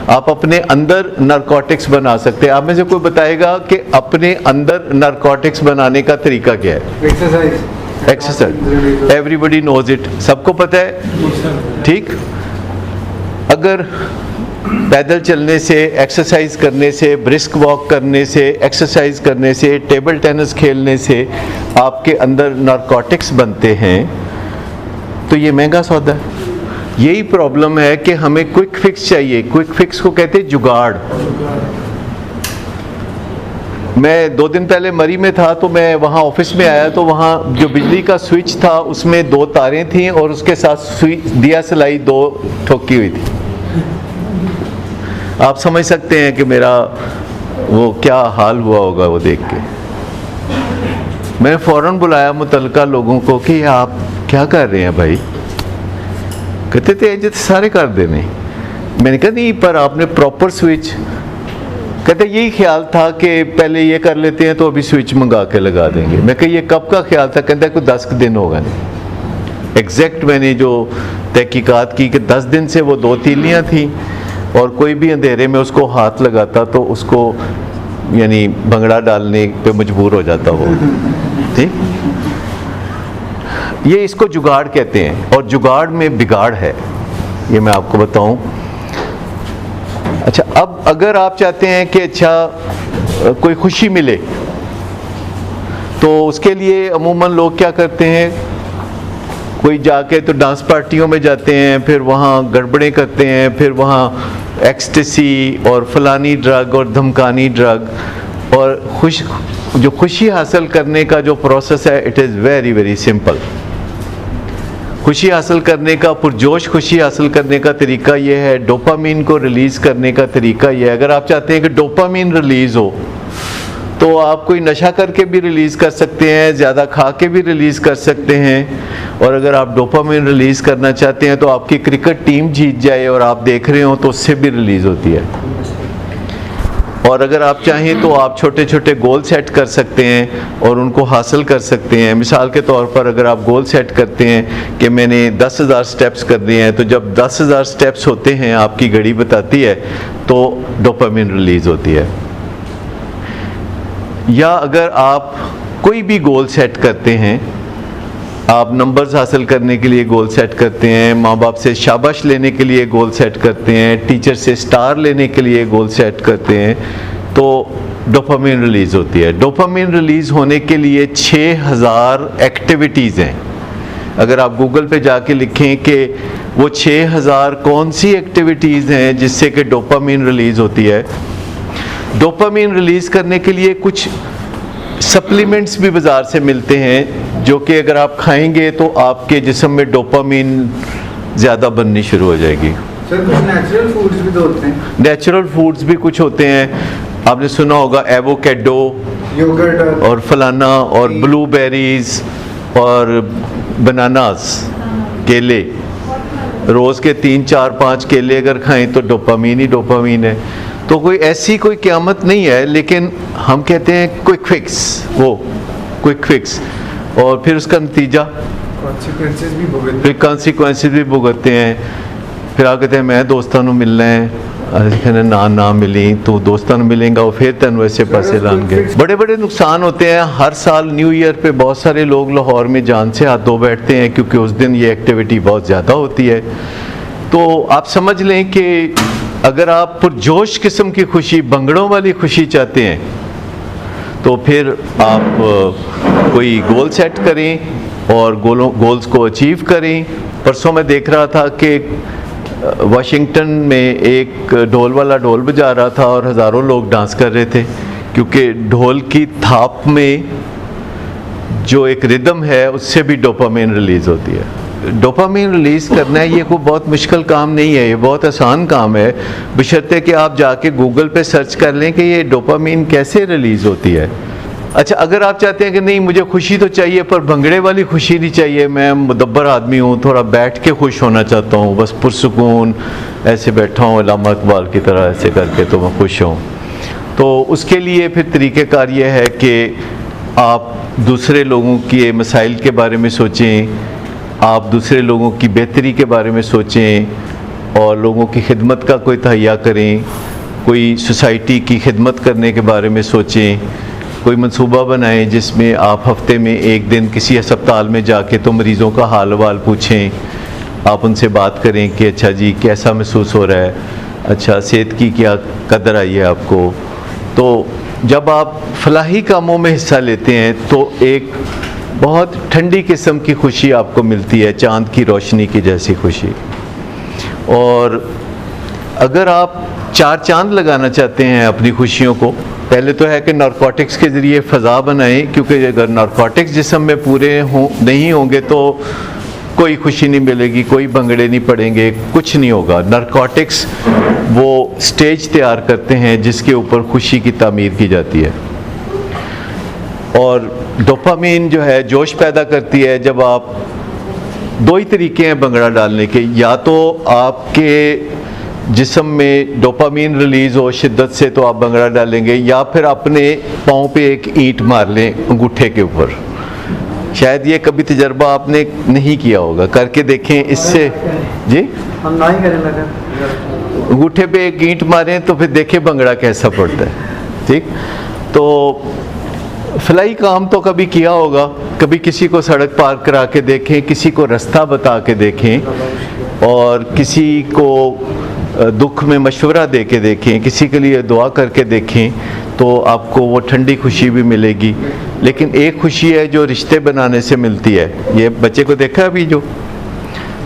आप अपने अंदर नारकोटिक्स बना सकते हैं। आप में से कोई बताएगा कि अपने अंदर नारकोटिक्स बनाने का तरीका क्या है? एक्सरसाइज। एवरीबडी नोज इट, सबको पता है, ठीक। अगर पैदल चलने से, एक्सरसाइज करने से, ब्रिस्क वॉक करने से, एक्सरसाइज करने से, टेबल टेनिस खेलने से आपके अंदर नारकोटिक्स बनते हैं तो ये महंगा सौदा है। यही प्रॉब्लम है कि हमें क्विक फिक्स चाहिए। क्विक फिक्स को कहते हैं जुगाड़। मैं 2 दिन पहले मरी में था तो मैं वहाँ ऑफिस में आया तो वहाँ जो बिजली का स्विच था उसमें 2 तारें थीं और उसके साथ दिया सलाई 2 ठोकी हुई थी। आप समझ सकते हैं कि मेरा वो क्या हाल हुआ होगा वो देख के। मैंने फ़ौरन बुलाया मुतल्लिका लोगों को कि आप क्या कर रहे हैं भाई? कहते थे ये सारे कर देने। मैंने कहा नहीं, पर आपने प्रॉपर स्विच। कहते यही ख्याल था कि पहले ये कर लेते हैं तो अभी स्विच मंगा के लगा देंगे। मैं कहा ये कब का ख्याल था? कहता है कोई 10 दिन होगा। नहीं, एग्जैक्ट मैंने जो तहकीकात की कि 10 दिन से वो 2 तीलियाँ थी और कोई भी अंधेरे में उसको हाथ लगाता तो उसको यानी भंगड़ा डालने पे मजबूर हो जाता वो, ठीक। ये इसको जुगाड़ कहते हैं और जुगाड़ में बिगाड़ है, ये मैं आपको बताऊं। अच्छा, अब अगर आप चाहते हैं कि अच्छा कोई खुशी मिले तो उसके लिए अमूमन लोग क्या करते हैं, कोई जाके तो डांस पार्टियों में जाते हैं, फिर वहाँ गड़बड़ें करते हैं, फिर वहाँ एक्सटेसी और फलानी ड्रग और धमकानी ड्रग और जो खुशी हासिल करने का जो प्रोसेस है it is very very simple. खुशी हासिल करने का, पुरजोश खुशी हासिल करने का तरीका ये है, डोपामीन को रिलीज़ करने का तरीका ये है। अगर आप चाहते हैं कि डोपामीन रिलीज़ हो तो आप कोई नशा करके भी रिलीज़ कर सकते हैं, ज़्यादा खा के भी रिलीज़ कर सकते हैं। और अगर आप डोपामीन रिलीज़ करना चाहते हैं तो आपकी क्रिकेट टीम जीत जाए और आप देख रहे हो तो उससे भी रिलीज़ होती है। और अगर आप चाहें तो आप छोटे छोटे गोल सेट कर सकते हैं और उनको हासिल कर सकते हैं। मिसाल के तौर पर अगर आप गोल सेट करते हैं कि मैंने 10,000 स्टेप्स करने हैं, तो जब 10,000 स्टेप्स होते हैं आपकी घड़ी बताती है तो डोपामीन रिलीज़ होती है। या अगर आप कोई भी गोल सेट करते हैं, आप नंबर्स हासिल करने के लिए गोल सेट करते हैं, माँ बाप से शाबाश लेने के लिए गोल सेट करते हैं, टीचर से स्टार लेने के लिए गोल सेट करते हैं, तो डोपामीन रिलीज़ होती है। डोपामीन रिलीज़ होने के लिए 6000 एक्टिविटीज़ हैं। अगर आप गूगल पे जाके लिखें कि वो 6000 कौन सी एक्टिविटीज़ हैं जिससे कि डोपामीन रिलीज़ होती है। डोपामीन रिलीज़ करने के लिए कुछ सप्लीमेंट्स भी बाज़ार से मिलते हैं जो कि अगर आप खाएंगे तो आपके जिस्म में डोपामीन ज़्यादा बननी शुरू हो जाएगी। सर कुछ नेचुरल फूड्स भी तो होते हैं। नेचुरल फूड्स भी कुछ होते हैं, आपने सुना होगा एवोकेडो, योगर्ट और फलाना और ब्लूबेरीज और बनानास, केले। रोज़ के 3, 4, 5 केले अगर खाएं तो डोपामीन ही डोपामीन है। तो कोई ऐसी कोई क़यामत नहीं है, लेकिन हम कहते हैं क्विक फिक्स, वो क्विक फिक्स, और फिर उसका नतीजा कॉन्सिक्वेंसेस भी भुगतते हैं। फिर आप कहते हैं मैं दोस्तों को मिलना है, कहने ना मिली तो दोस्तों को मिलेंगा और फिर तेन वैसे पासे लान गए। बड़े बड़े नुकसान होते हैं। हर साल न्यू ईयर पे बहुत सारे लोग लाहौर में जान से हाथ धो बैठते हैं क्योंकि उस दिन ये एक्टिविटी बहुत ज़्यादा होती है। तो आप समझ लें कि अगर आप पुरजोश किस्म की खुशी, भंगड़ों वाली खुशी चाहते हैं तो फिर आप कोई गोल सेट करें और गोल्स को अचीव करें। परसों मैं देख रहा था कि वाशिंगटन में एक ढोल वाला ढोल बजा रहा था और हज़ारों लोग डांस कर रहे थे क्योंकि ढोल की थाप में जो एक रिदम है उससे भी डोपामीन रिलीज़ होती है। डोपामीन रिलीज़ करना है ये कोई बहुत मुश्किल काम नहीं है, ये बहुत आसान काम है, बशर्ते कि आप जाके गूगल पे सर्च कर लें कि ये डोपामीन कैसे रिलीज़ होती है। अच्छा, अगर आप चाहते हैं कि नहीं मुझे खुशी तो चाहिए पर भंगड़े वाली खुशी नहीं चाहिए, मैं मुदब्बर आदमी हूँ, थोड़ा बैठ के खुश होना चाहता हूँ, बस पुरसुकून ऐसे बैठा हूँ अल्लामा इकबाल की तरह ऐसे करके तो मैं खुश हूँ, तो उसके लिए फिर तरीक़ेकार ये है कि आप दूसरे लोगों के मसाइल के बारे में सोचें, आप दूसरे लोगों की बेहतरी के बारे में सोचें, और लोगों की खिदमत का कोई तहैया करें, कोई सोसाइटी की खिदमत करने के बारे में सोचें, कोई मंसूबा बनाएं जिसमें आप हफ्ते में एक दिन किसी अस्पताल में जाके तो मरीज़ों का हाल वाल पूछें, आप उनसे बात करें कि अच्छा जी कैसा महसूस हो रहा है, अच्छा सेहत की क्या कदर आई है आपको। तो जब आप फलाही कामों में हिस्सा लेते हैं तो एक बहुत ठंडी किस्म की खुशी आपको मिलती है, चांद की रोशनी की जैसी खुशी। और अगर आप चार चांद लगाना चाहते हैं अपनी खुशियों को, पहले तो है कि नारकोटिक्स के ज़रिए फ़ज़ा बनाएं, क्योंकि अगर नारकोटिक्स जिस्म में पूरे नहीं होंगे तो कोई खुशी नहीं मिलेगी, कोई भंगड़े नहीं पड़ेंगे, कुछ नहीं होगा। नारकोटिक्स वो स्टेज तैयार करते हैं जिसके ऊपर खुशी की तामीर की जाती है। और डोपामीन जो है जोश पैदा करती है। जब आप, दो ही तरीके हैं भंगड़ा डालने के, या तो आपके जिस्म में डोपामीन रिलीज़ हो शिद्दत से तो आप भंगड़ा डालेंगे, या फिर अपने पाँव पे एक ईंट मार लें अंगूठे के ऊपर। शायद ये कभी तजर्बा आपने नहीं किया होगा, करके देखें। इससे जी हम ना ही करें लगा अंगूठे पे एक ईंट मारें तो फिर देखें भंगड़ा कैसा पड़ता है। ठीक, तो फलाई काम तो कभी किया होगा, कभी किसी को सड़क पार करा के देखें, किसी को रास्ता बता के देखें, और किसी को दुख में मशवरा दे के देखें, किसी के लिए दुआ करके देखें, तो आपको वो ठंडी खुशी भी मिलेगी। लेकिन एक खुशी है जो रिश्ते बनाने से मिलती है। ये बच्चे को देखा अभी जो,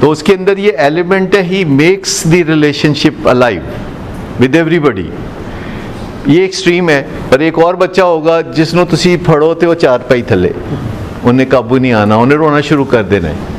तो उसके अंदर ये एलिमेंट है, he makes the relationship alive with everybody. ये एक्सट्रीम है। पर एक और बच्चा होगा जिसनों तुसी फड़ो तो वो चार पाई थले, उन्हें काबू नहीं आना, उन्हें रोना शुरू कर देना है।